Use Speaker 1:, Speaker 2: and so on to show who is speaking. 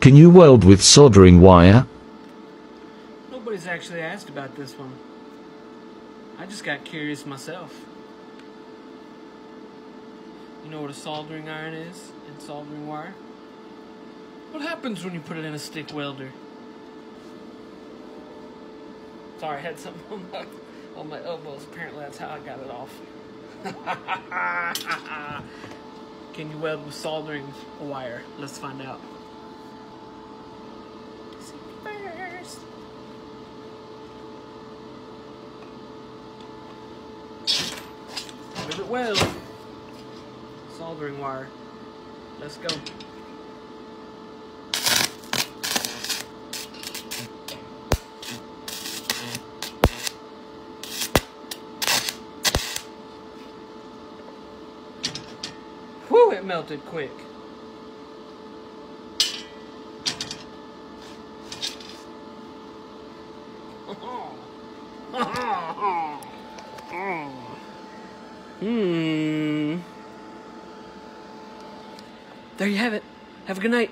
Speaker 1: Can you weld with soldering wire?
Speaker 2: Nobody's actually asked about this one. I just got curious myself. You know what a soldering iron is and soldering wire? What happens when you put it in a stick welder? Sorry, I had something on my elbows. Apparently that's how I got it off. Can you weld with soldering wire? Let's find out. See me first. Rivet weld. Soldering wire. Let's go. Whew, it melted quick. There you have it. Have a good night.